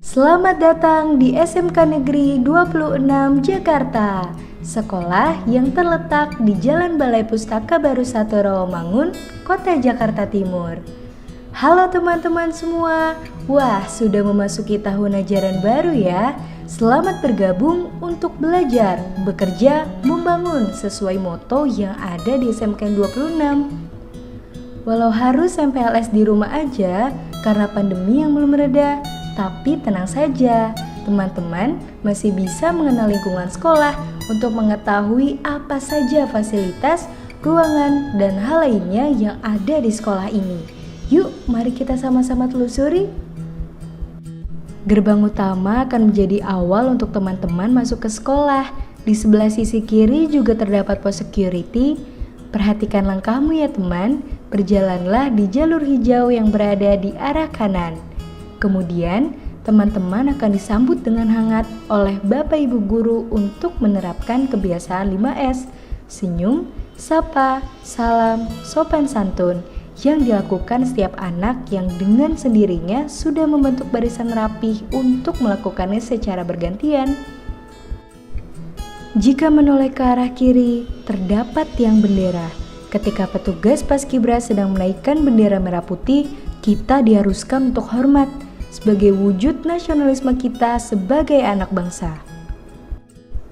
Selamat datang di SMK Negeri 26 Jakarta, sekolah yang terletak di Jalan Balai Pustaka Baru 1 Rawamangun, Kota Jakarta Timur. Halo teman-teman semua, wah sudah memasuki tahun ajaran baru ya. Selamat bergabung untuk belajar, bekerja, membangun sesuai moto yang ada di SMK 26. Walau harus MPLS di rumah aja karena pandemi yang belum mereda, tapi tenang saja, teman-teman masih bisa mengenal lingkungan sekolah untuk mengetahui apa saja fasilitas, ruangan, dan hal lainnya yang ada di sekolah ini. Yuk, mari kita sama-sama telusuri. Gerbang utama akan menjadi awal untuk teman-teman masuk ke sekolah. Di sebelah sisi kiri juga terdapat pos security. Perhatikan langkahmu ya teman, berjalanlah di jalur hijau yang berada di arah kanan. Kemudian, teman-teman akan disambut dengan hangat oleh Bapak Ibu Guru untuk menerapkan kebiasaan 5S, senyum, sapa, salam, sopan santun, yang dilakukan setiap anak yang dengan sendirinya sudah membentuk barisan rapih untuk melakukannya secara bergantian. Jika menoleh ke arah kiri, terdapat tiang bendera. Ketika petugas Paskibra sedang menaikkan bendera merah putih, kita diharuskan untuk hormat sebagai wujud nasionalisme kita sebagai anak bangsa.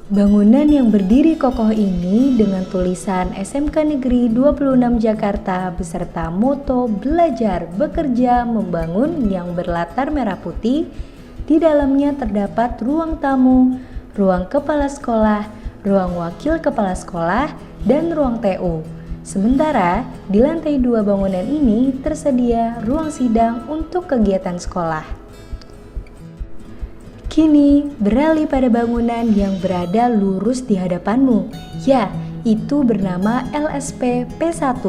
Bangunan yang berdiri kokoh ini dengan tulisan SMK Negeri 26 Jakarta beserta moto belajar, bekerja, membangun yang berlatar merah putih. Di dalamnya terdapat ruang tamu, ruang kepala sekolah, ruang wakil kepala sekolah, dan ruang TU. Sementara di lantai 2 bangunan ini tersedia ruang sidang untuk kegiatan sekolah. Kini beralih pada bangunan yang berada lurus di hadapanmu. Ya, itu bernama LSP P1.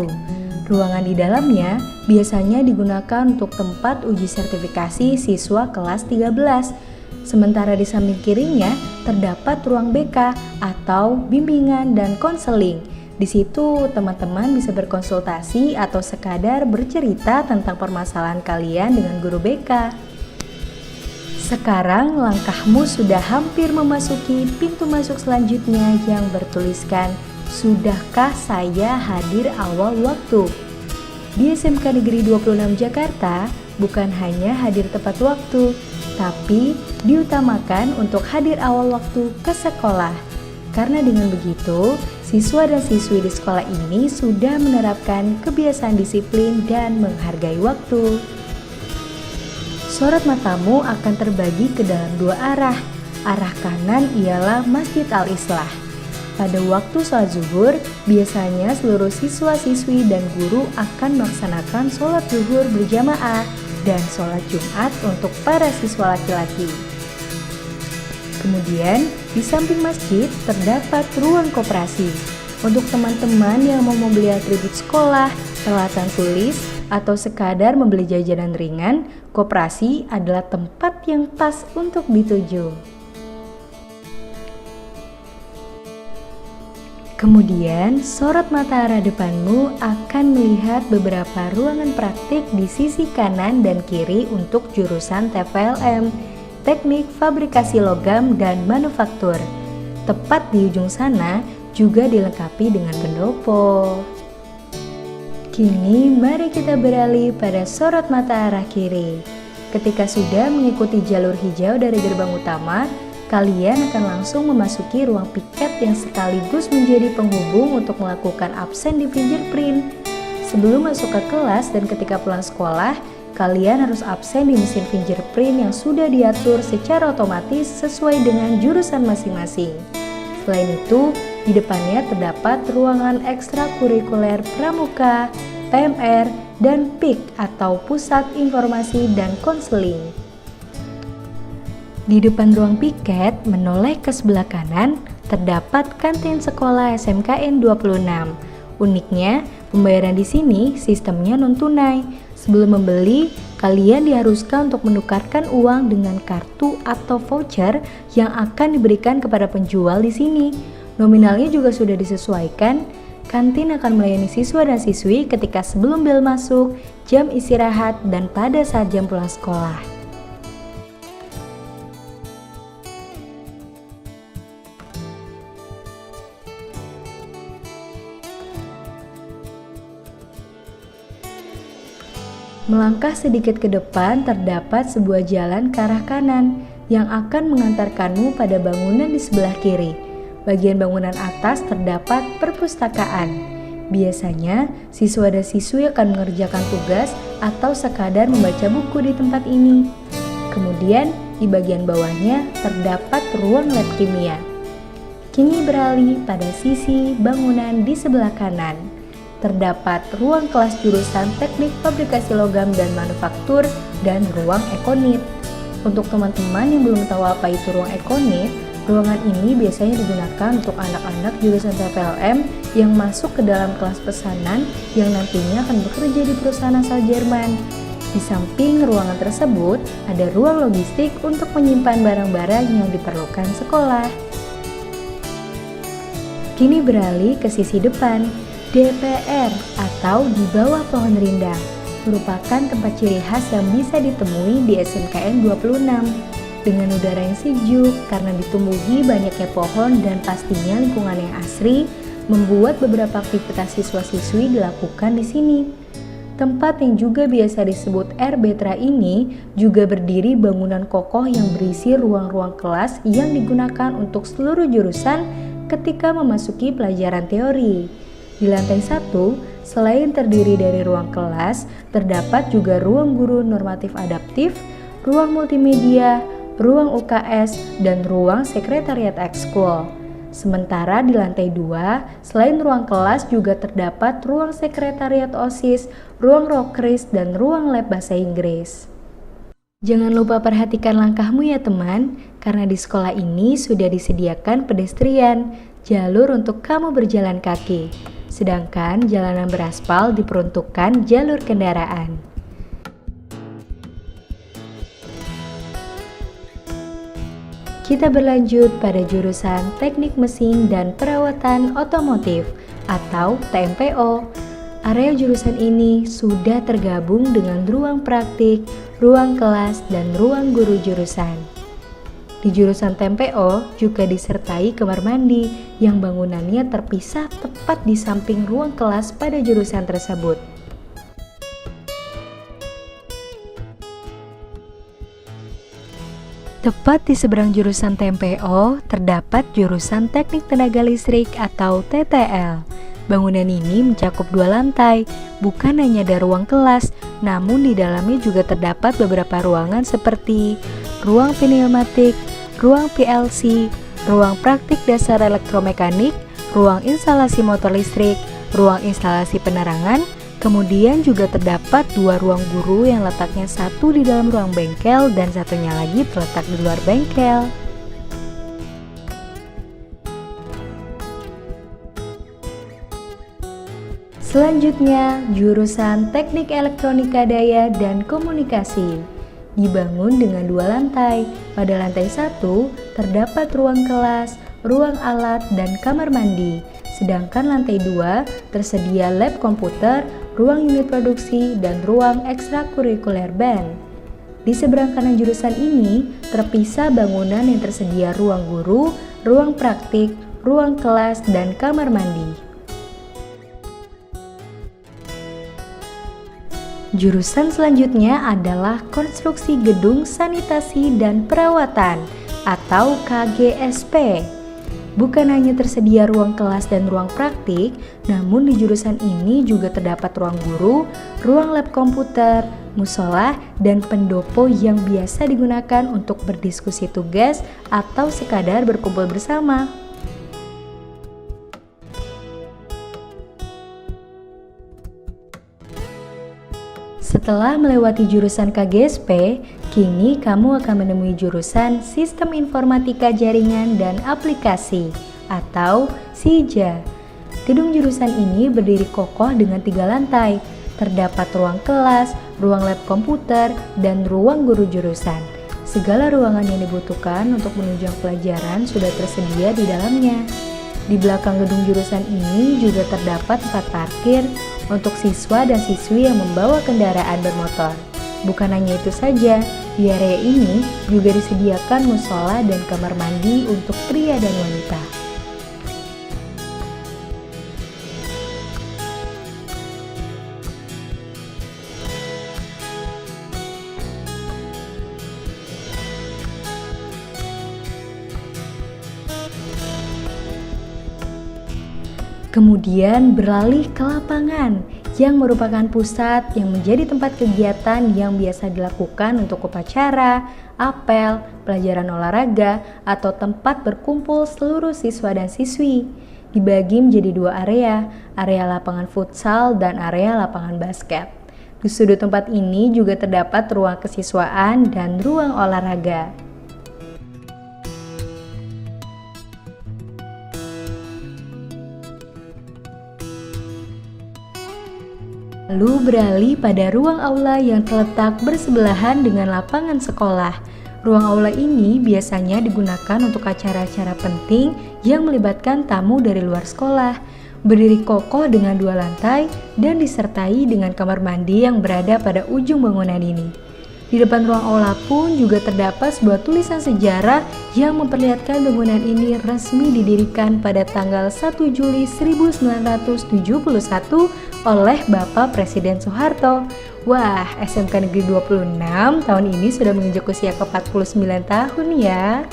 Ruangan di dalamnya biasanya digunakan untuk tempat uji sertifikasi siswa kelas 13. Sementara di samping kirinya terdapat ruang BK atau bimbingan dan konseling. Di situ teman-teman bisa berkonsultasi atau sekadar bercerita tentang permasalahan kalian dengan guru BK. Sekarang langkahmu sudah hampir memasuki pintu masuk selanjutnya yang bertuliskan "Sudahkah saya hadir awal waktu?". Di SMK Negeri 26 Jakarta bukan hanya hadir tepat waktu, tapi diutamakan untuk hadir awal waktu ke sekolah. Karena dengan begitu, siswa dan siswi di sekolah ini sudah menerapkan kebiasaan disiplin dan menghargai waktu. Sorot matamu akan terbagi ke dalam dua arah. Arah kanan ialah Masjid Al-Islah. Pada waktu sholat zuhur, biasanya seluruh siswa-siswi dan guru akan melaksanakan sholat zuhur berjamaah dan sholat Jumat untuk para siswa laki-laki. Kemudian, di samping masjid terdapat ruang koperasi. Untuk teman-teman yang mau membeli atribut sekolah, peralatan tulis, atau sekadar membeli jajanan ringan, koperasi adalah tempat yang pas untuk dituju. Kemudian, sorot mata arah depanmu akan melihat beberapa ruangan praktik di sisi kanan dan kiri untuk jurusan TPLM, Teknik Fabrikasi Logam dan Manufaktur. Tepat di ujung sana juga dilengkapi dengan pendopo. Kini mari kita beralih pada sorot mata arah kiri. Ketika sudah mengikuti jalur hijau dari gerbang utama, kalian akan langsung memasuki ruang piket yang sekaligus menjadi penghubung untuk melakukan absen di fingerprint. Sebelum masuk ke kelas dan ketika pulang sekolah, kalian harus absen di mesin fingerprint yang sudah diatur secara otomatis sesuai dengan jurusan masing-masing. Selain itu, di depannya terdapat ruangan ekstrakurikuler pramuka, PMR, dan PIK atau Pusat Informasi dan Konseling. Di depan ruang piket, menoleh ke sebelah kanan, terdapat kantin sekolah SMKN 26. Uniknya, pembayaran di sini sistemnya non-tunai. Sebelum membeli, kalian diharuskan untuk menukarkan uang dengan kartu atau voucher yang akan diberikan kepada penjual di sini. Nominalnya juga sudah disesuaikan. Kantin akan melayani siswa dan siswi ketika sebelum bel masuk, jam istirahat, dan pada saat jam pulang sekolah. Melangkah sedikit ke depan terdapat sebuah jalan ke arah kanan yang akan mengantarkanmu pada bangunan di sebelah kiri. Bagian bangunan atas terdapat perpustakaan. Biasanya, siswa dan siswi akan mengerjakan tugas atau sekadar membaca buku di tempat ini. Kemudian, di bagian bawahnya terdapat ruang lab kimia. Kini beralih pada sisi bangunan di sebelah kanan. Terdapat ruang kelas jurusan teknik fabrikasi logam dan manufaktur dan ruang ekonit. Untuk teman-teman yang belum tahu apa itu ruang ekonit, ruangan ini biasanya digunakan untuk anak-anak jurusan TPLM yang masuk ke dalam kelas pesanan yang nantinya akan bekerja di perusahaan asal Jerman. Di samping ruangan tersebut, ada ruang logistik untuk menyimpan barang-barang yang diperlukan sekolah. Kini beralih ke sisi depan. DPR atau di bawah pohon rindang merupakan tempat ciri khas yang bisa ditemui di SMKN 26 dengan udara yang sejuk karena ditumbuhi banyaknya pohon dan pastinya lingkungan yang asri membuat beberapa aktivitas siswa-siswi dilakukan di sini. Tempat yang juga biasa disebut RBTRA ini juga berdiri bangunan kokoh yang berisi ruang-ruang kelas yang digunakan untuk seluruh jurusan ketika memasuki pelajaran teori. Di lantai 1, selain terdiri dari ruang kelas, terdapat juga ruang guru normatif adaptif, ruang multimedia, ruang UKS, dan ruang sekretariat ekskul. Sementara di lantai 2, selain ruang kelas juga terdapat ruang sekretariat OSIS, ruang rokris, dan ruang lab bahasa Inggris. Jangan lupa perhatikan langkahmu ya teman, karena di sekolah ini sudah disediakan pedestrian, jalur untuk kamu berjalan kaki. Sedangkan jalanan beraspal diperuntukkan jalur kendaraan. Kita berlanjut pada jurusan Teknik Mesin dan Perawatan Otomotif atau TMPO. Area jurusan ini sudah tergabung dengan ruang praktik, ruang kelas, dan ruang guru jurusan. Di jurusan TMPO juga disertai kamar mandi yang bangunannya terpisah tepat di samping ruang kelas pada jurusan tersebut. Tepat di seberang jurusan TMPO terdapat jurusan Teknik Tenaga Listrik atau TTL. Bangunan ini mencakup 2 lantai, bukan hanya ada ruang kelas, namun di dalamnya juga terdapat beberapa ruangan seperti ruang pneumatik, ruang PLC, ruang praktik dasar elektromekanik, ruang instalasi motor listrik, ruang instalasi penerangan, kemudian juga terdapat 2 ruang guru yang letaknya satu di dalam ruang bengkel dan satunya lagi terletak di luar bengkel. Selanjutnya, jurusan Teknik Elektronika Daya dan Komunikasi. Dibangun dengan 2 lantai. Pada lantai 1 terdapat ruang kelas, ruang alat, dan kamar mandi. Sedangkan lantai 2 tersedia lab komputer, ruang unit produksi, dan ruang ekstrakurikuler band. Di seberang kanan jurusan ini terpisah bangunan yang tersedia ruang guru, ruang praktik, ruang kelas, dan kamar mandi. Jurusan selanjutnya adalah Konstruksi Gedung Sanitasi dan Perawatan atau KGSP. Bukan hanya tersedia ruang kelas dan ruang praktik, namun di jurusan ini juga terdapat ruang guru, ruang lab komputer, musola, dan pendopo yang biasa digunakan untuk berdiskusi tugas atau sekadar berkumpul bersama. Setelah melewati jurusan KGSP, kini kamu akan menemui jurusan Sistem Informatika Jaringan dan Aplikasi atau SIJA. Gedung jurusan ini berdiri kokoh dengan 3 lantai. Terdapat ruang kelas, ruang lab komputer, dan ruang guru jurusan. Segala ruangan yang dibutuhkan untuk menunjang pelajaran sudah tersedia di dalamnya. Di belakang gedung jurusan ini juga terdapat 4 parkir untuk siswa dan siswi yang membawa kendaraan bermotor. Bukan hanya itu saja, di area ini juga disediakan musola dan kamar mandi untuk pria dan wanita. Kemudian beralih ke lapangan yang merupakan pusat yang menjadi tempat kegiatan yang biasa dilakukan untuk upacara, apel, pelajaran olahraga, atau tempat berkumpul seluruh siswa dan siswi. Dibagi menjadi dua area lapangan futsal dan area lapangan basket. Di sudut tempat ini juga terdapat ruang kesiswaan dan ruang olahraga. Lalu beralih pada ruang aula yang terletak bersebelahan dengan lapangan sekolah. Ruang aula ini biasanya digunakan untuk acara-acara penting yang melibatkan tamu dari luar sekolah. Berdiri kokoh dengan dua lantai dan disertai dengan kamar mandi yang berada pada ujung bangunan ini. Di depan ruang aula pun juga terdapat sebuah tulisan sejarah yang memperlihatkan bangunan ini resmi didirikan pada tanggal 1 Juli 1971 oleh Bapak Presiden Soeharto. Wah, SMK Negeri 26 tahun ini sudah menginjak usia ke-49 tahun ya.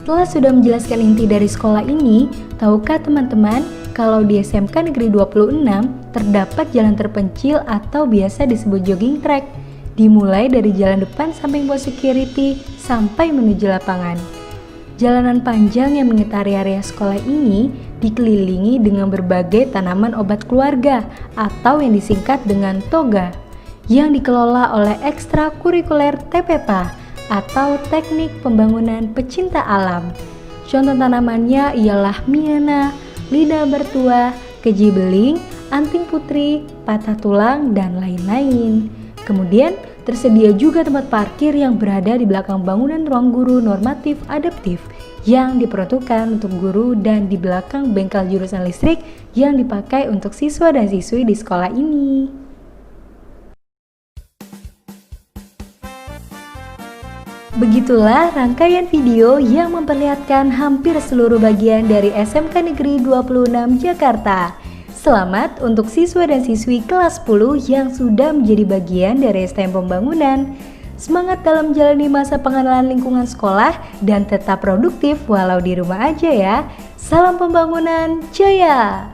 Setelah sudah menjelaskan inti dari sekolah ini, tahukah teman-teman kalau di SMK Negeri 26 terdapat jalan terpencil atau biasa disebut jogging track, dimulai dari jalan depan samping pos security sampai menuju lapangan. Jalanan panjang yang mengitari area sekolah ini dikelilingi dengan berbagai tanaman obat keluarga atau yang disingkat dengan toga, yang dikelola oleh ekstrakurikuler TPPA atau Teknik Pembangunan Pecinta Alam. Contoh tanamannya ialah miana, lidah bertua, keji beling, anting putri, patah tulang, dan lain-lain. Kemudian tersedia juga tempat parkir yang berada di belakang bangunan ruang guru normatif adaptif yang diperuntukkan untuk guru dan di belakang bengkel jurusan listrik yang dipakai untuk siswa dan siswi di sekolah ini. Begitulah rangkaian video yang memperlihatkan hampir seluruh bagian dari SMK Negeri 26 Jakarta. Selamat untuk siswa dan siswi kelas 10 yang sudah menjadi bagian dari STM Pembangunan. Semangat dalam menjalani masa pengenalan lingkungan sekolah dan tetap produktif walau di rumah aja ya. Salam pembangunan, jaya!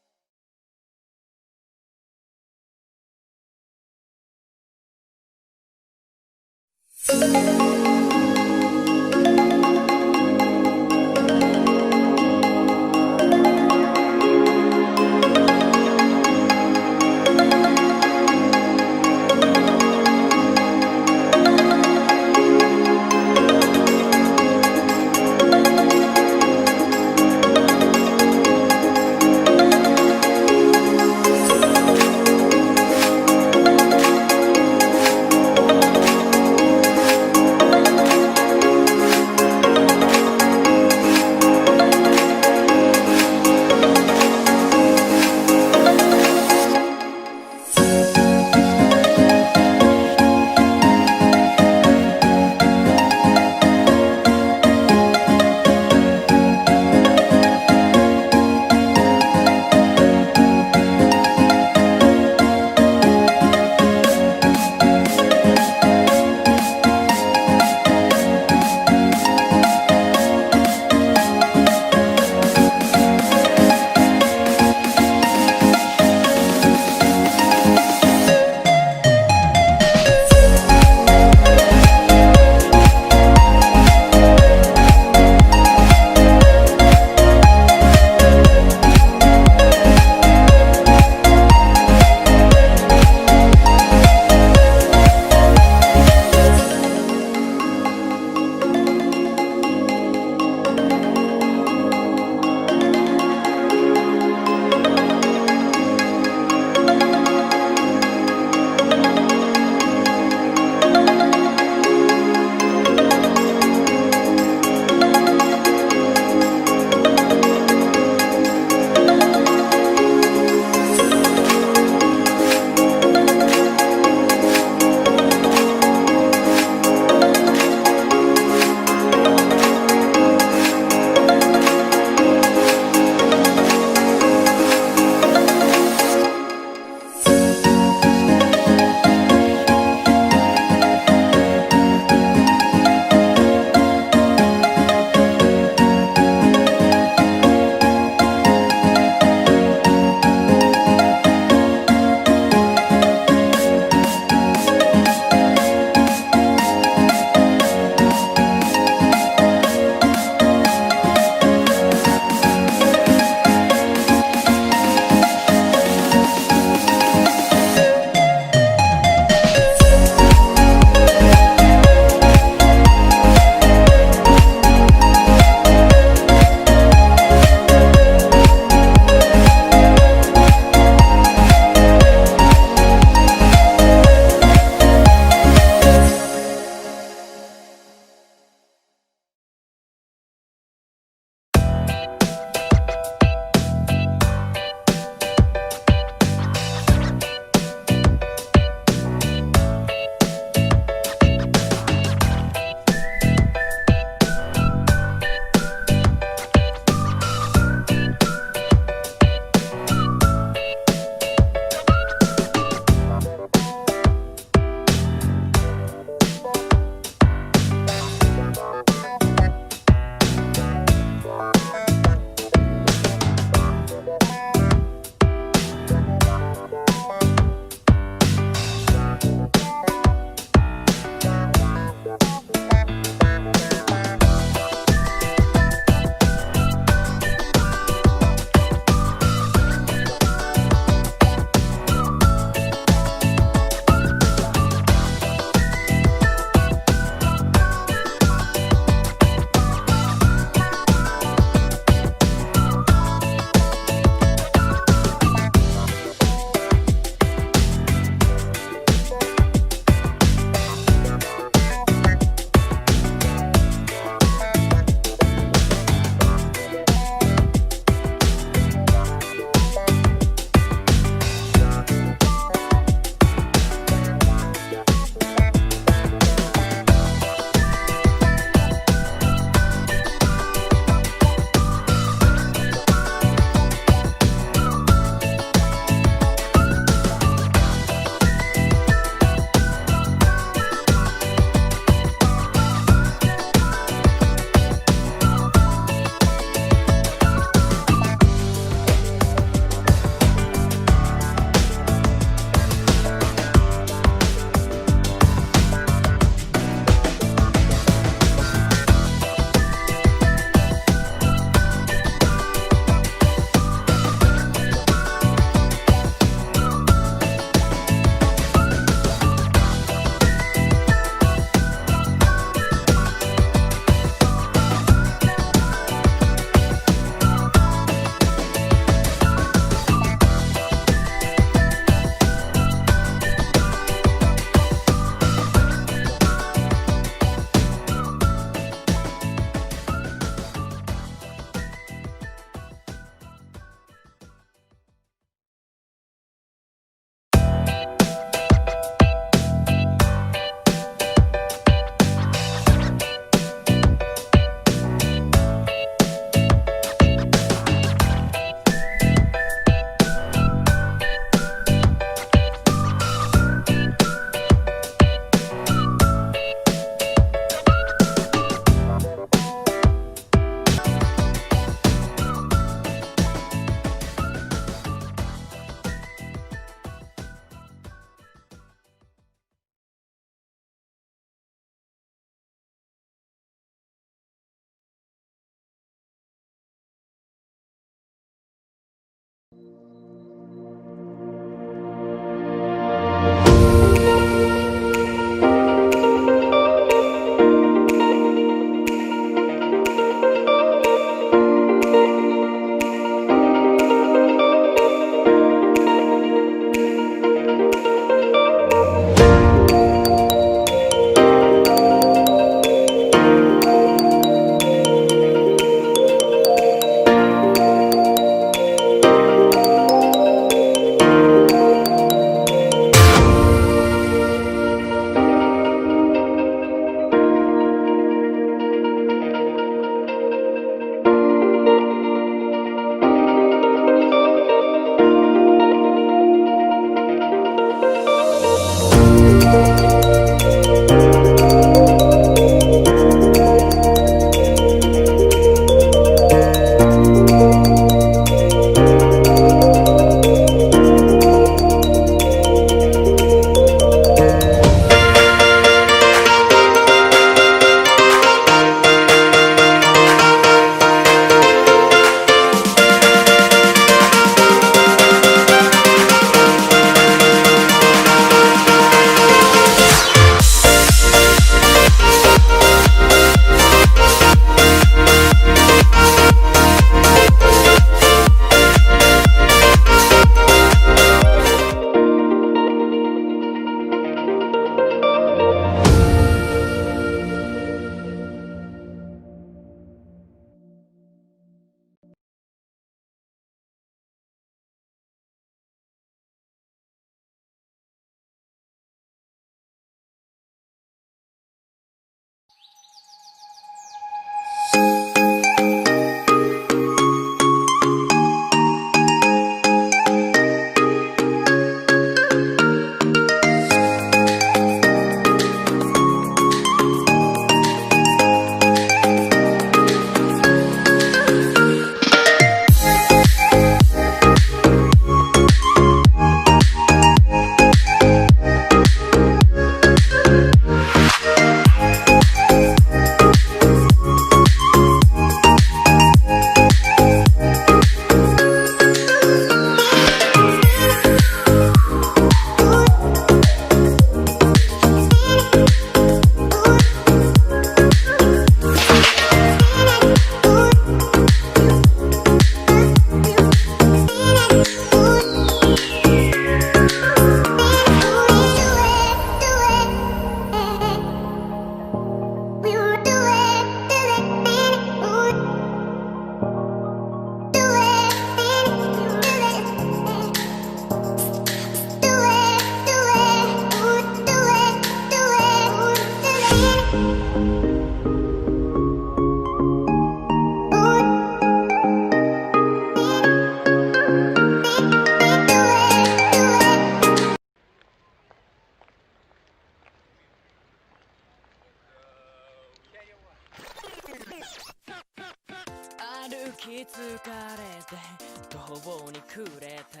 きつかれて途方に暮れた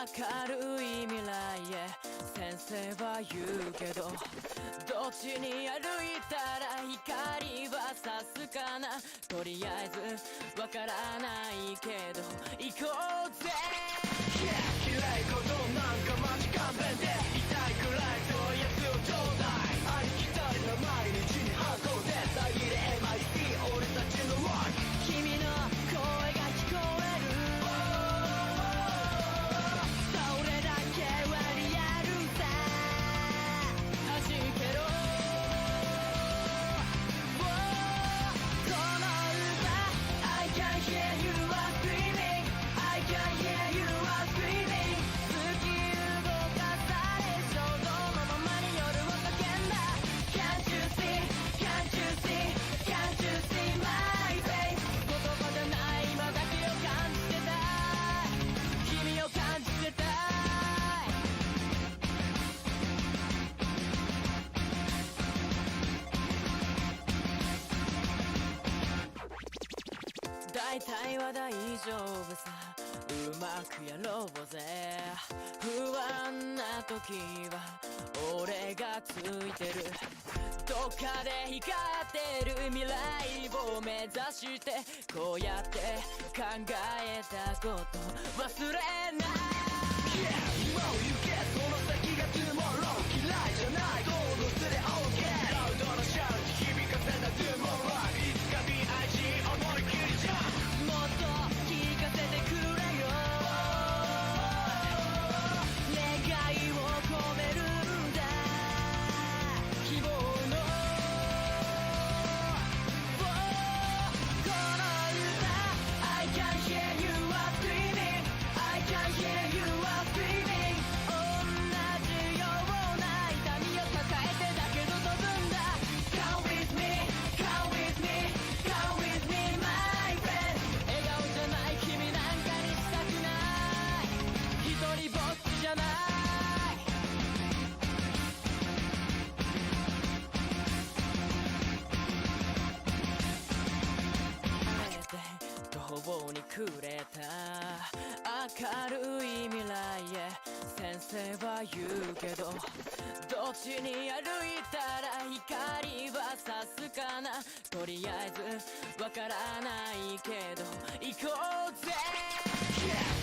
明るい未来へ先生は言うけどどっちに歩いたら光は差すかなとりあえずわからないけど行こうぜ嫌いことなんかマジ勘弁で痛いくらいそういうやつをちょうだいありきたりな毎日に運んで遮れ MIC 俺たちのロック君の声が聞こえるそれだけはリアルさ弾けろこの歌 I can hear you are screaming I can hear you are screaming 突き動かされ衝動のままに夜を叫んだ Can't you see Can't you see Can't you see my face 言葉じゃない今だけを感じてたい君を感じてたい大体は大丈夫さうまくやろうぜ不安な時は俺がついてるどっかで光ってる未来を目指してこうやって考えたこと忘れない、今を行けその先が Tomorrow 嫌いじゃない行動すれ OK ラウドのシャウト響かせた Tomorrow いつか BIG 思いっきりじゃもっと聞かせてくれよ願いを込めるんだ希望のこの歌 I can hear you are screaming I can hear you are screaming 同じような痛みを抱えてだけど飛ぶんだ Come with me Come with me Come with me my friend 笑顔じゃない君なんかにしたくない一人ぼっちじゃない途方に暮れた明るい未来へ先生は言うけどどっちに歩いたら光は差すかなとりあえずわからないけど行こうぜ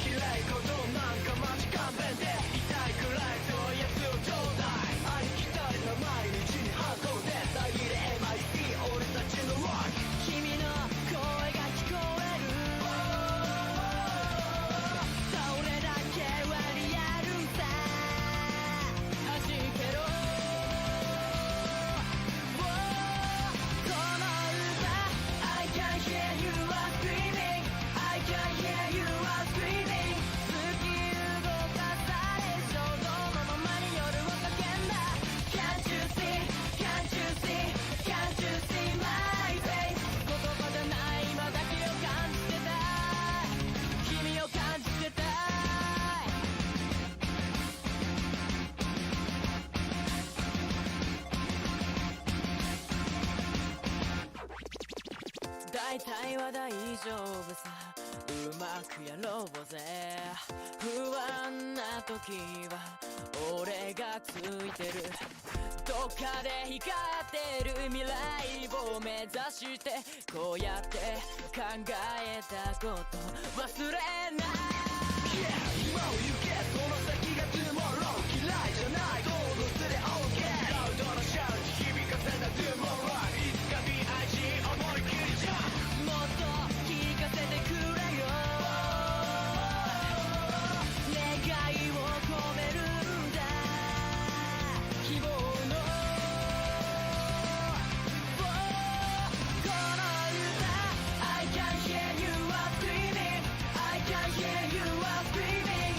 嫌いことなんかマジ勘弁で痛いくらいそういうやつをちょうだいありきたりな毎日に運んで遮れ MIC 俺たちのロック君の声が聞こえるそれだけはリアルさ弾けろこの歌 I can hear you are screaming I can hear you are screaming 突き動かされ衝動のままに夜を叫んだ Can't you see Can't you see Can't you see my face 言葉じゃない今だけを感じてたい君を感じてたい大体は大丈夫さうまくやろうぜ不安な時は俺がついてるどっかで光ってる未来を目指してこうやって考えたこと忘れない、今を行けその先が Tomorrow 嫌いじゃない行動すれ OK ラウドのシャウト響かせた Tomorrow いつか BIG 思いっきりじゃもっと聞かせてくれよ願いを込めるんだ希望のこの歌 I can hear you are screaming I can hear you are screaming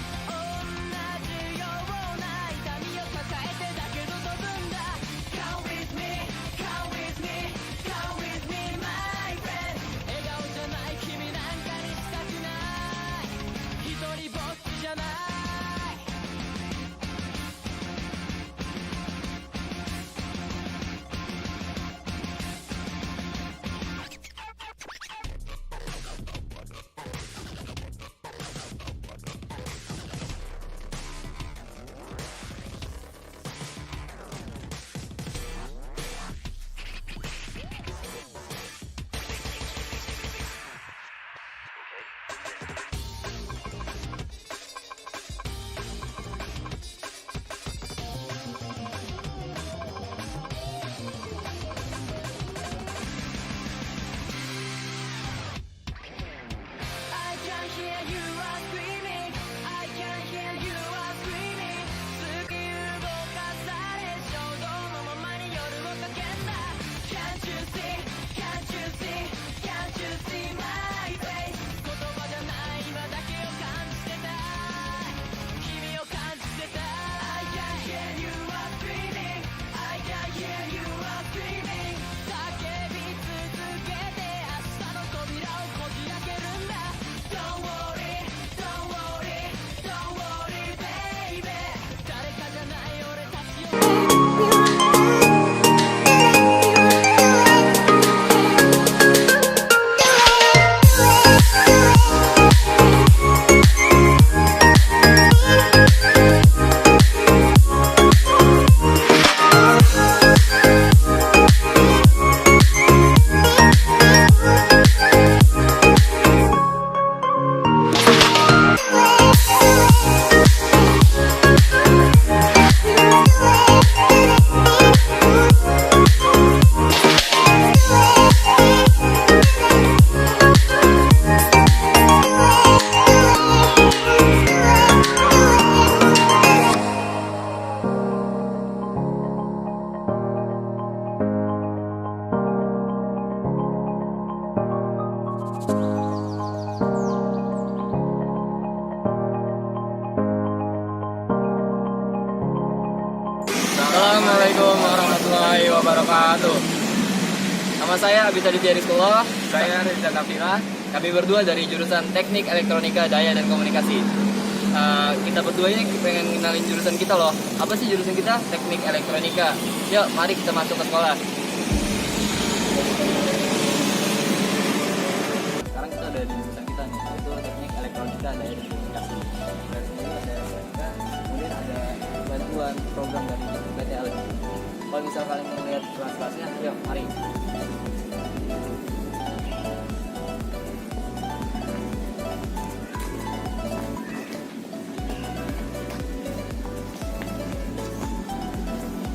wabarakatuh. Nama saya Abis Aditya Rizkullah, saya Reza Kafira. Kami berdua dari jurusan Teknik Elektronika Daya dan Komunikasi. Kita berdua ini pengen kenalin jurusan kita loh. Apa sih jurusan kita? Teknik Elektronika. Yuk, mari kita masuk ke sekolah. Sekarang kita ada di jurusan kita nih, yaitu Teknik Elektronika Daya dan Komunikasi. Dan sini ada elektronika, kemudian ada bantuan program dari PT LG. Kalau misal kalian mau lihat kelas-kelasnya, yuk mari.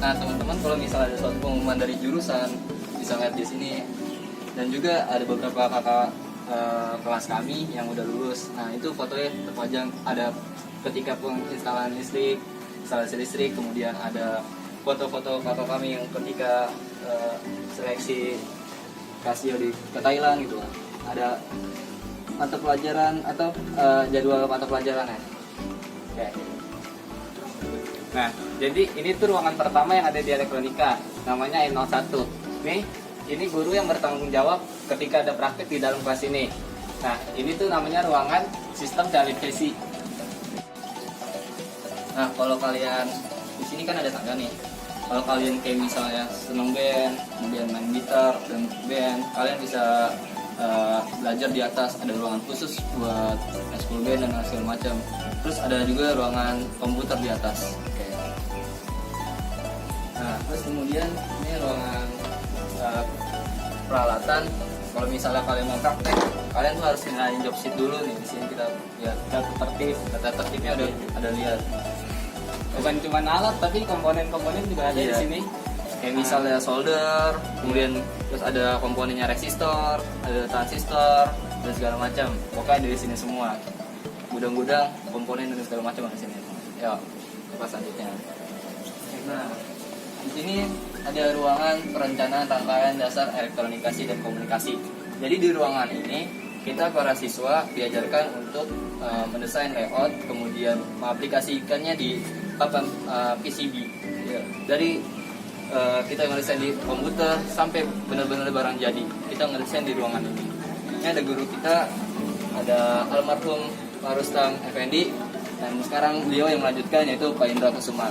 Nah teman-teman, kalau misalnya ada suatu pengumuman dari jurusan, bisa lihat di sini. Dan juga ada beberapa kakak kelas kami yang udah lulus. Nah itu fotonya terpajang, ada ketika penginstalan listrik, instalasi listrik, kemudian ada foto-foto kakak kami yang ketika seleksi Casio ke Thailand gitu. Ada mata pelajaran atau jadwal mata pelajaran ya. Oke. Nah, jadi ini tuh ruangan pertama yang ada di elektronika, namanya N01. Ini guru yang bertanggung jawab ketika ada praktek di dalam kelas ini. Nah, ini tuh namanya ruangan sistem televisi. Nah, kalau kalian di sini kan ada tangga nih. Kalau kalian kayak misalnya seneng band, kemudian main gitar dan band, kalian bisa belajar di atas. Ada ruangan khusus buat school band dan segala macam. Terus ada juga ruangan komputer di atas. Oke. Nah, terus kemudian ini ruangan peralatan. Kalau misalnya kalian mau praktek, kalian tuh harus kenalin job sheet dulu nih. Di sini kita ya tata tertibnya ada lihat. Bukan cuma alat, tapi komponen-komponen juga ada di sini. Kayak misalnya solder, kemudian terus ada komponennya resistor, ada transistor dan segala macam. Pokoknya dari sini semua. Gudang-gudang, komponen dan segala macam di sini. Ya, apa selanjutnya? Nah, di sini ada ruangan perencanaan rangkaian dasar elektronikasi dan komunikasi. Jadi di ruangan ini kita para siswa diajarkan untuk mendesain layout, kemudian mengaplikasikannya di papan PCB. Ya. Dari kita ngedesain di komputer sampai benar-benar barang jadi, kita ngedesain di ruangan ini. Ini ada guru kita, ada almarhum Pak Rustam Effendi, dan sekarang beliau yang melanjutkan yaitu Pak Indra Kusuma.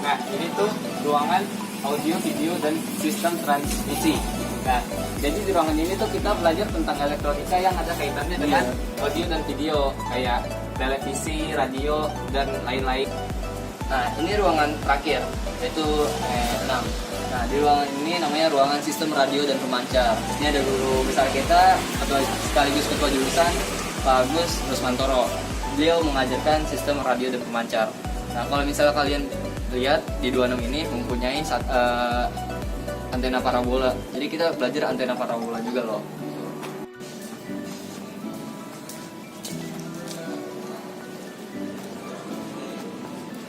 Nah, ini tuh ruangan audio, video, dan sistem transmisi. Nah, jadi di ruangan ini tuh kita belajar tentang elektronika yang ada kaitannya dengan audio dan video, kayak televisi, radio, dan lain-lain. Nah, ini ruangan terakhir, yaitu 6. Nah, di ruangan ini namanya ruangan sistem radio dan pemancar. Ini ada guru besar kita, atau sekaligus ketua jurusan, Pak Agus Rusmantoro. Beliau mengajarkan sistem radio dan pemancar. Nah, kalau misalnya kalian lihat di 26 ini mempunyai antena parabola. Jadi kita belajar antena parabola juga loh.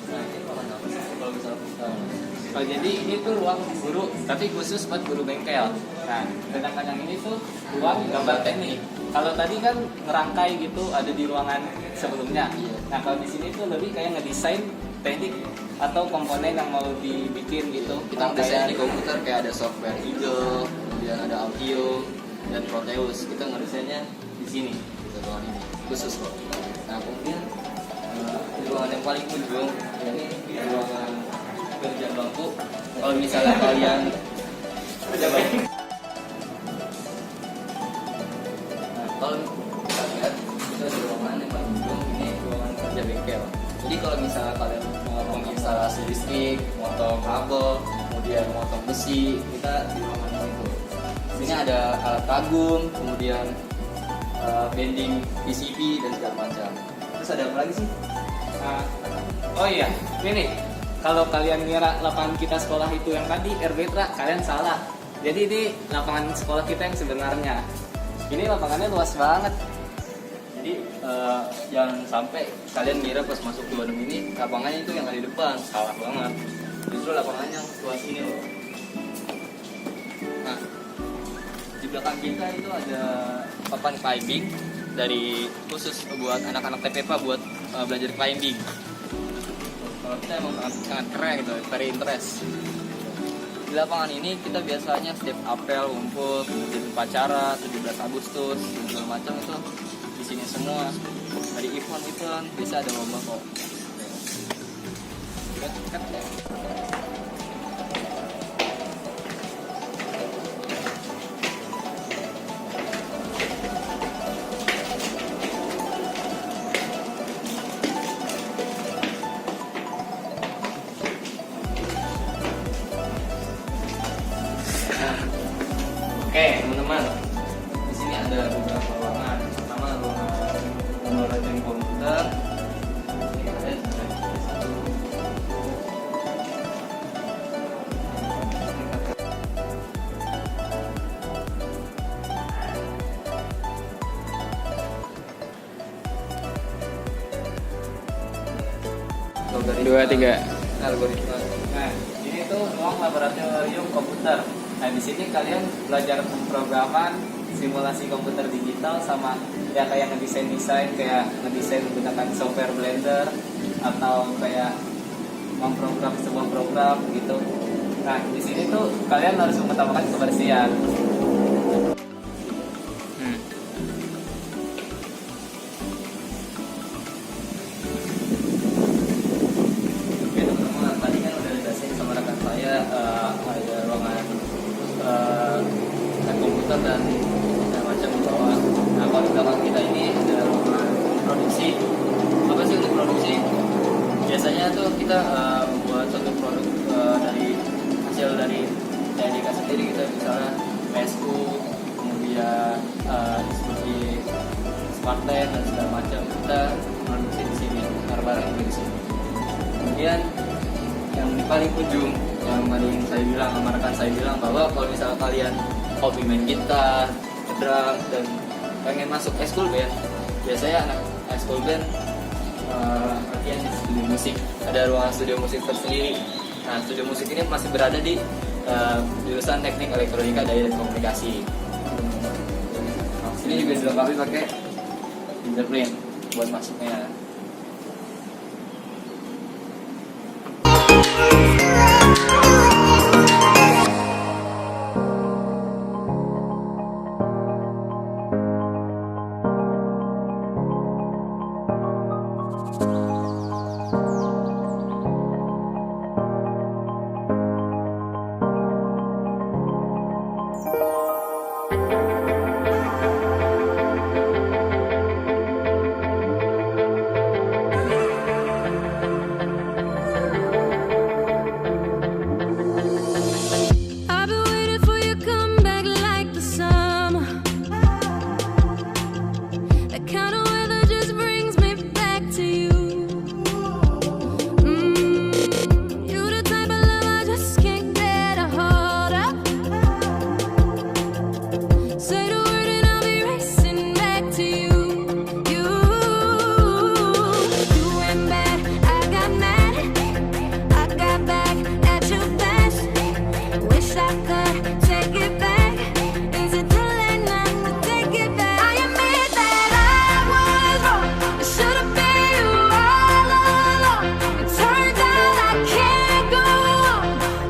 Nah, ini ruangan apa sih kalau misalnya jadi ini tuh ruang guru, tapi khusus buat guru bengkel. Nah, sedangkan yang ini tuh ruang gambar teknik. Kalau tadi kan ngerangkai gitu ada di ruangan sebelumnya. Nah, kalau di sini tuh lebih kayak ngedesain teknik atau komponen yang mau dibikin gitu. Kita ngedesain di komputer kayak ada software Eagle, kemudian ada audio dan Proteus. Kita ngedesainnya di sini, di ruangan ini khusus kok. Nah, kemudian di ruangan yang paling ujung ini ruangan kerja bangku. Kalau misalnya kalian kerja bangku, nah, kalau kita lihat kita di ruangan yang paling ujung ini ruangan kerja bengkel. Jadi kalau misalnya kalian mau menginstalasi listrik, motong kabel, kemudian motong besi, kita di ruangan itu. Sini ada alat kagum, kemudian bending PCB dan segala macam. Terus ada apa lagi sih? Oh iya, ini kalau kalian ngira lapangan kita sekolah itu yang tadi Erbetra, kalian salah. Jadi ini lapangan sekolah kita yang sebenarnya. Ini lapangannya luas banget. Jadi jangan sampai kalian ngira pas masuk 26 ini lapangannya itu yang ada di depan, salah banget. justru lapangannya luas ini loh. Nah, di belakang kita itu ada papan climbing dari khusus buat anak-anak TPPA buat belajar climbing. Kalau kita emang sangat keren gitu, very interest. Di lapangan ini kita biasanya setiap apel ngumpul, kemudian upacara 17 Agustus segala macam itu di sini semua. Dari event bisa ada lomba kok. Oke, teman-teman. Di sini ada beberapa ruangan. Pertama ruangan monitoring komputer. Ini ada satu. Dua, tiga. Algoritma. Nah, ini tuh ruang laboratorium komputer. Nah, di sini kalian belajar pemrograman, simulasi komputer digital sama ya kayak ngedesain kayak ngedesain menggunakan software Blender atau kayak memprogram sebuah program gitu. Nah, di sini tuh kalian harus mengutamakan kebersihan. Oke, teman-teman, tadi kan udah dijelasin sama rekan saya ada ruangan komputer dan macam bawah. Nah, kalau di belakang kita ini ada ruangan produksi. Apa sih untuk produksi? Biasanya tuh kita membuat suatu produk dari hasil dari TNDK sendiri gitu, misalnya PSU, kemudian diskusi smartlet dan segala macam kita produksi di sini, barang-barang di sini. Kemudian yang di paling ujung yang tadi saya bilang, sama rekan saya bilang bahwa kalau misalnya kalian hobi main gitar, drum, dan pengen masuk eskul band, biasanya anak eskul band latihan di studio musik. Ada ruangan studio musik tersendiri. Nah, studio musik ini masih berada di jurusan Teknik Elektronika Daya dan Komunikasi. Nah, sini juga dilengkapi pakai fingerprint buat masuknya. I've been waiting for you to come back like the summer. That kind of weather just brings me back to you. You the type of love I just can't get a hold of. Say the word and I'll be racing back to you. You went bad, I got mad, I got back at you fast. Wish I could take it back. Is it too late now to take it back? I admit that I was wrong. It should have been you all along. It turns out I can't go on,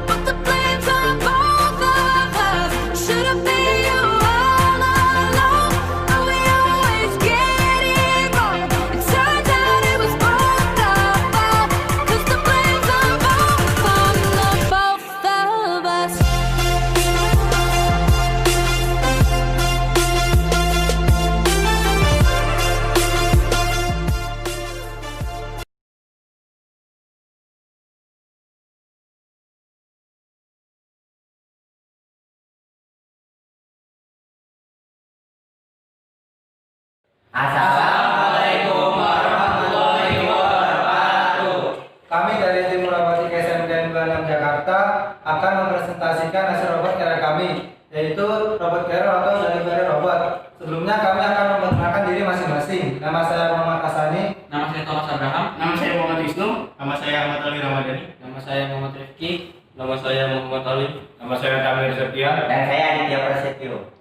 but the blame's on both of us. Should have been you all along, but we always get it wrong. It turns out it was both of us, 'cause the blame's on both of us. Assalamualaikum warahmatullahi wabarakatuh. Kami dari tim robotik SMK 26 Jakarta akan mempresentasikan hasil robot carrier kami, yaitu robot carrier atau delivery robot. Sebelumnya kami akan memperkenalkan diri masing-masing. Nama saya Muhammad Asani. Nama saya Thomas Abraham. Nama saya Muhammad Wisnu. Nama saya Ahmad Ali Ramadhani. Nama saya Muhammad Rifki. Dia Prasetyo.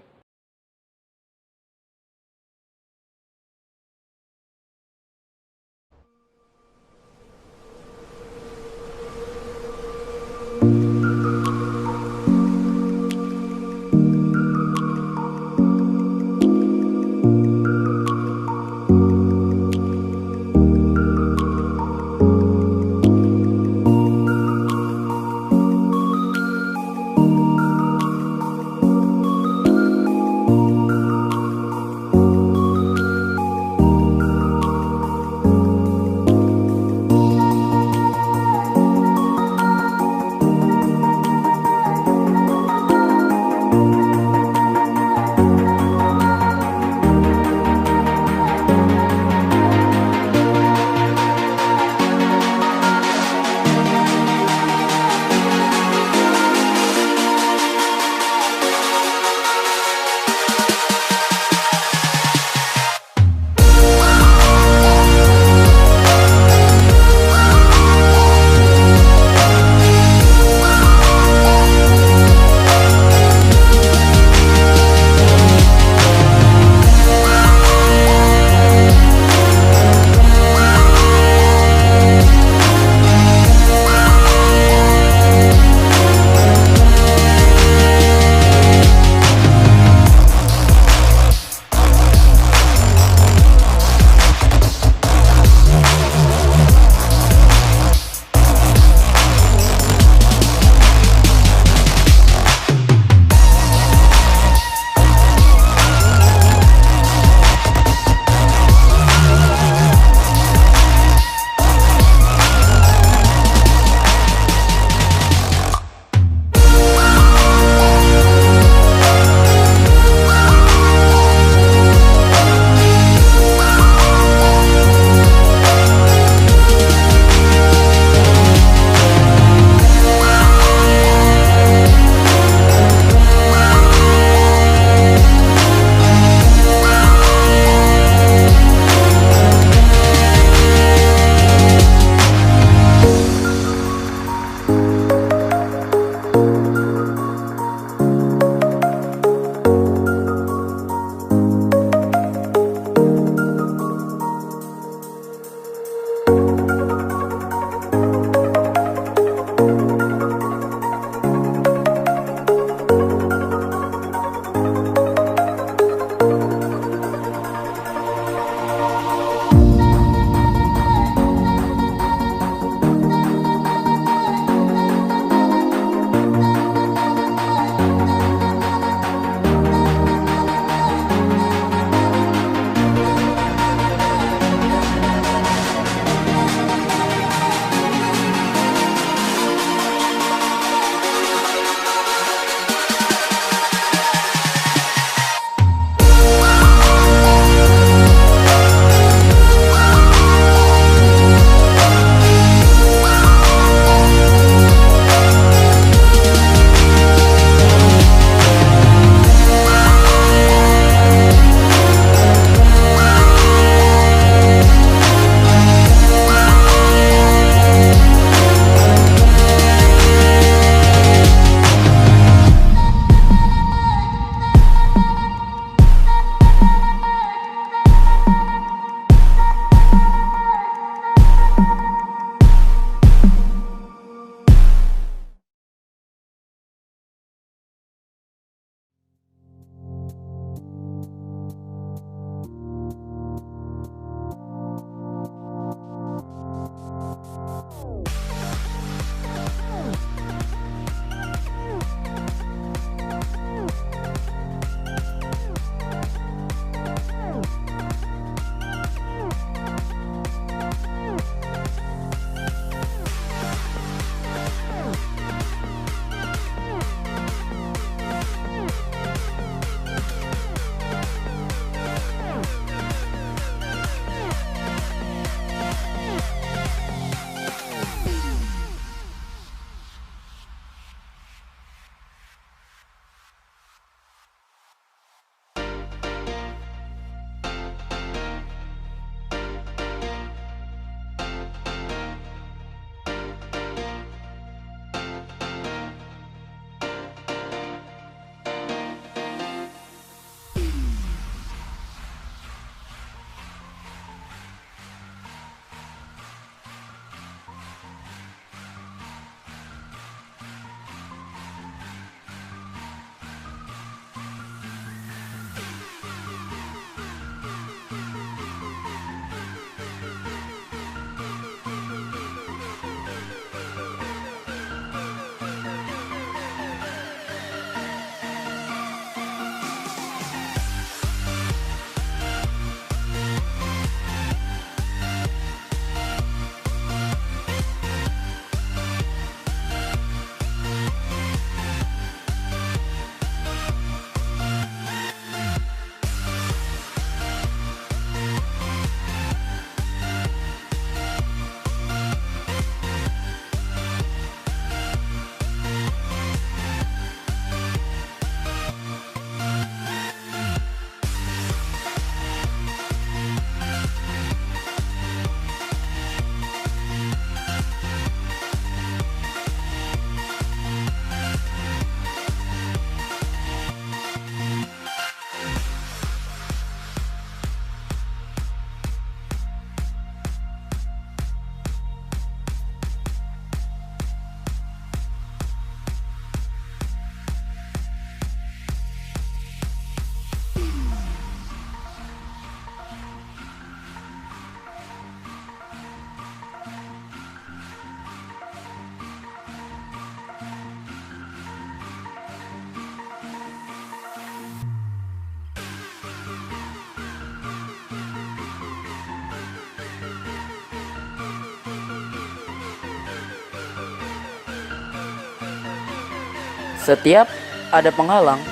Setiap ada penghalang,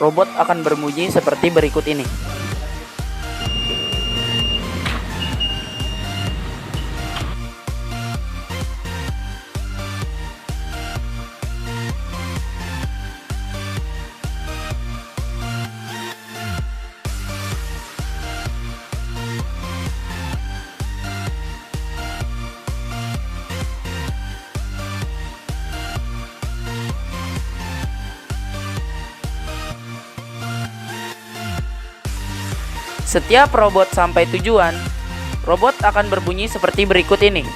robot akan berbunyi seperti berikut ini. Setiap robot sampai tujuan, robot akan berbunyi seperti berikut ini.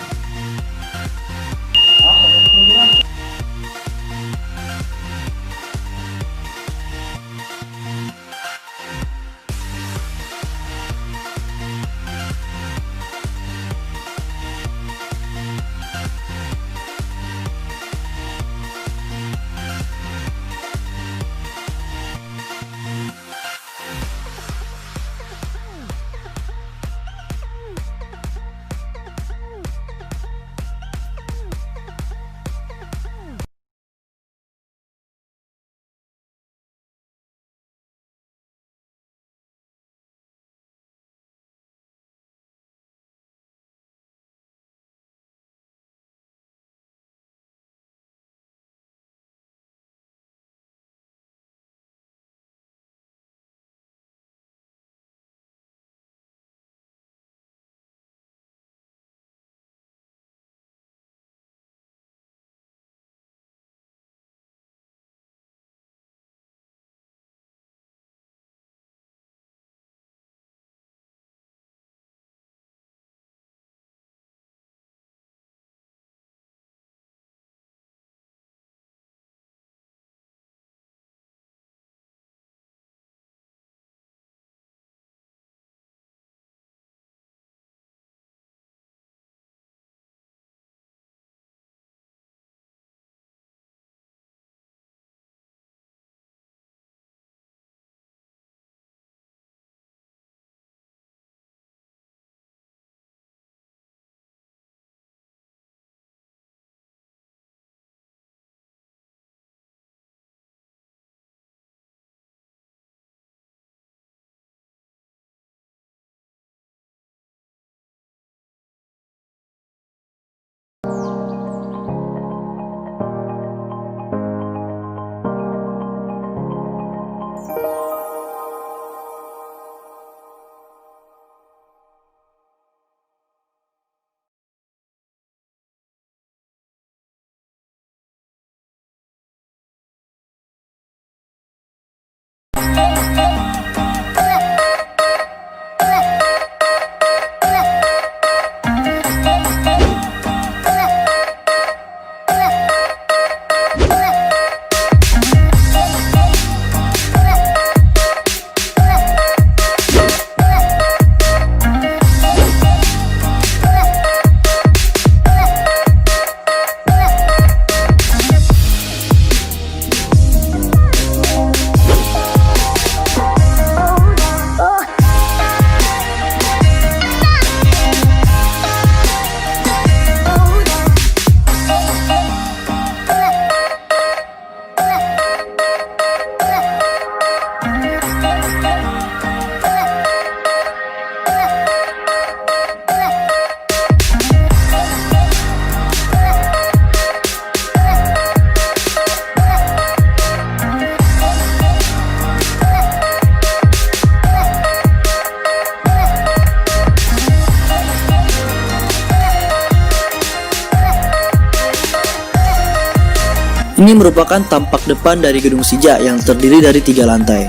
Ini merupakan tampak depan dari gedung Sija yang terdiri dari 3 lantai.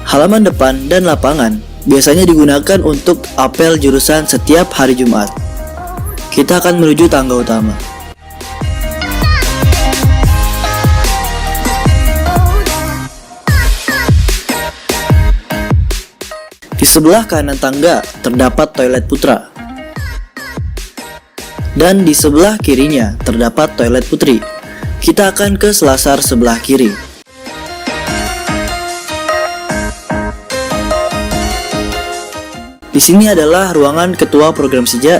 Halaman depan dan lapangan biasanya digunakan untuk apel jurusan setiap hari Jumat. Kita akan menuju tangga utama. Di sebelah kanan tangga terdapat toilet putra. Dan di sebelah kirinya terdapat toilet putri. Kita akan ke selasar sebelah kiri. Di sini adalah ruangan ketua program Sija.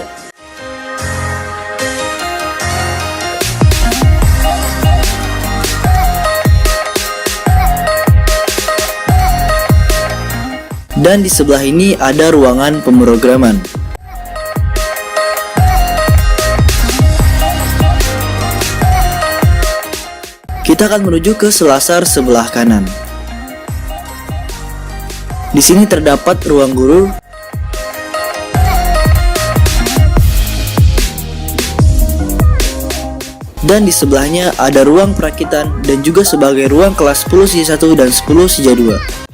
Dan di sebelah ini ada ruangan pemrograman. Kita akan menuju ke selasar sebelah kanan. Di sini terdapat ruang guru. Dan di sebelahnya ada ruang perakitan dan juga sebagai ruang kelas 10 Sija 1 dan 10 Sija 2.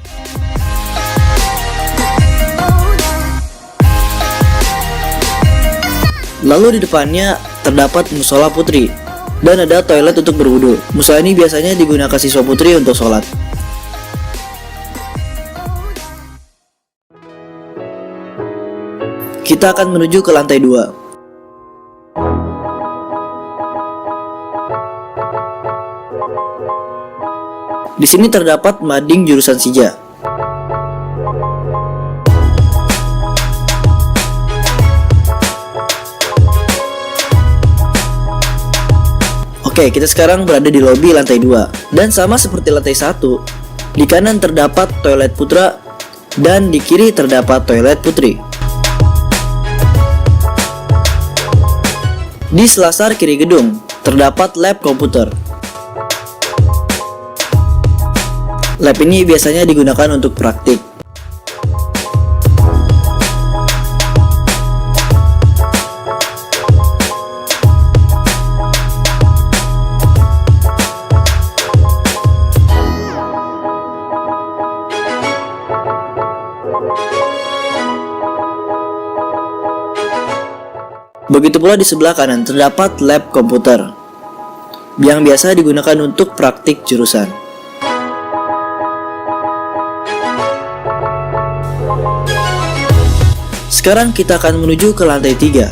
Lalu di depannya terdapat musola putri dan ada toilet untuk berwudu. Musola ini biasanya digunakan siswa putri untuk sholat. Kita akan menuju ke lantai 2. Di sini terdapat mading jurusan Sija. Oke, kita sekarang berada di lobi lantai 2. Dan sama seperti lantai 1, di kanan terdapat toilet putra dan di kiri terdapat toilet putri. Di selasar kiri gedung terdapat lab komputer. Lab ini biasanya digunakan untuk praktik. Begitu pula di sebelah kanan terdapat lab komputer yang biasa digunakan untuk praktik jurusan. Sekarang kita akan menuju ke lantai 3.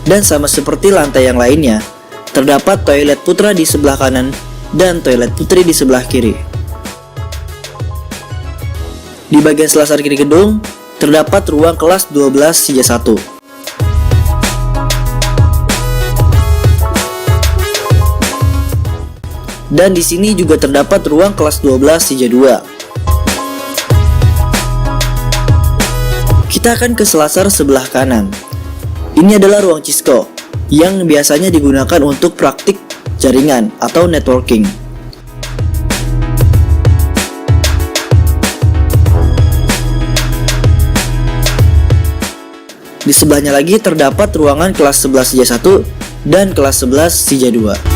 Dan sama seperti lantai yang lainnya, terdapat toilet putra di sebelah kanan dan toilet putri di sebelah kiri. Di bagian selasar kiri gedung, terdapat ruang kelas 12 Sija 1. Dan di sini juga terdapat ruang kelas 12 Sija 2. Kita akan ke selasar sebelah kanan. Ini adalah ruang Cisco yang biasanya digunakan untuk praktik jaringan atau networking. Di sebelahnya lagi terdapat ruangan kelas 11 Sija 1 dan kelas 11 Sija 2.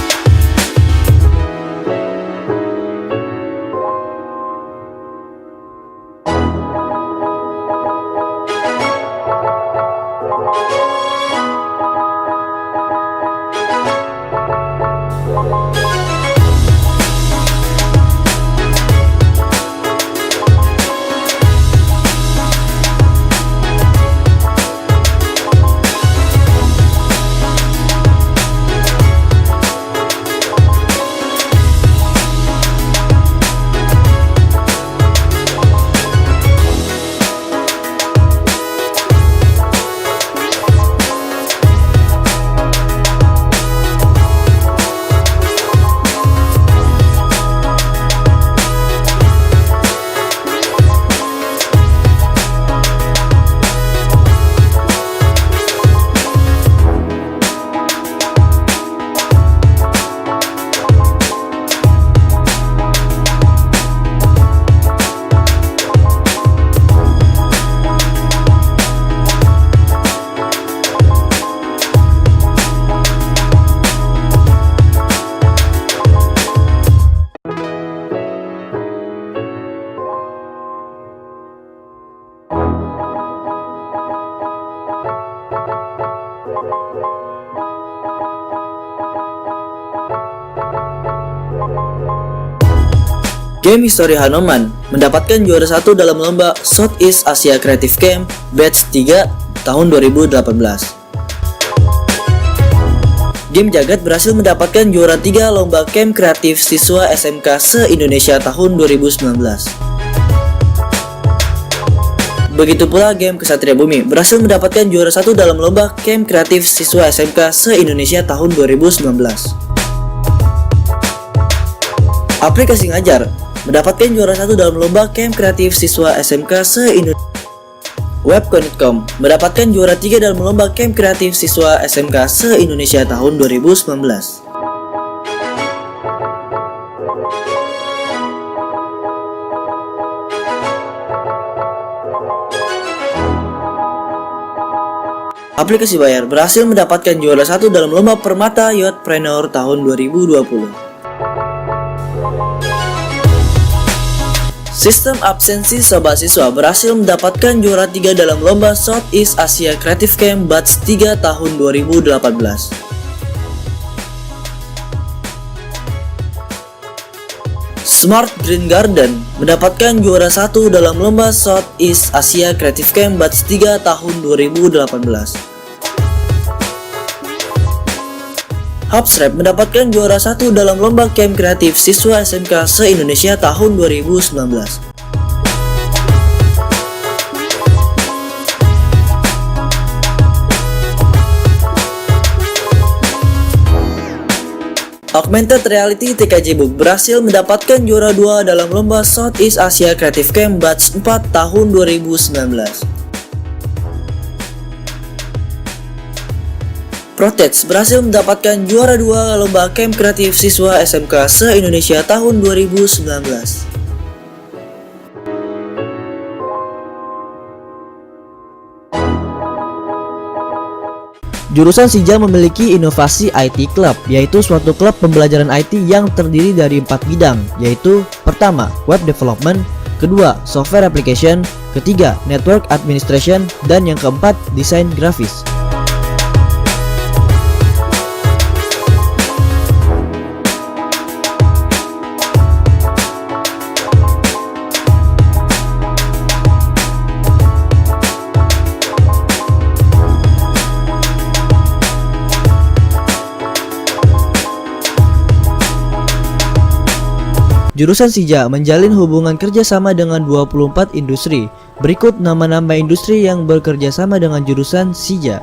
Game History Hanoman mendapatkan juara 1 dalam lomba Southeast Asia Creative Camp Batch 3 tahun 2018. Game Jagat berhasil mendapatkan juara 3 lomba camp kreatif siswa SMK se-Indonesia tahun 2019. Begitu pula game Kesatria Bumi berhasil mendapatkan juara 1 dalam lomba Camp Kreatif Siswa SMK se-Indonesia tahun 2019. Aplikasi Ngajar mendapatkan juara 1 dalam lomba Camp Kreatif Siswa SMK se-Indonesia. Webconnect.com mendapatkan juara 3 dalam lomba Camp Kreatif Siswa SMK se-Indonesia tahun 2019. Aplikasi Bayar berhasil mendapatkan juara 1 dalam lomba Permata Youthpreneur tahun 2020. Sistem absensi Sobat Siswa berhasil mendapatkan juara 3 dalam lomba Southeast Asia Creative Camp Batch 3 tahun 2018. Smart Green Garden mendapatkan juara 1 dalam lomba Southeast Asia Creative Camp Batch 3 tahun 2018. Hubsrap mendapatkan juara 1 dalam lomba Camp Kreatif Siswa SMK se-Indonesia tahun 2019. Augmented Reality TKJ Book berhasil mendapatkan juara 2 dalam lomba Southeast Asia Creative Camp Batch 4 tahun 2019. Protech berhasil mendapatkan juara 2 lomba Camp Kreatif Siswa SMK se-Indonesia tahun 2019. Jurusan Sija memiliki inovasi IT Club, yaitu suatu klub pembelajaran IT yang terdiri dari 4 bidang, yaitu pertama, web development, kedua, software application, ketiga, network administration, dan yang keempat, desain grafis. Jurusan Sija menjalin hubungan kerjasama dengan 24 industri. Berikut nama-nama industri yang bekerja sama dengan jurusan Sija.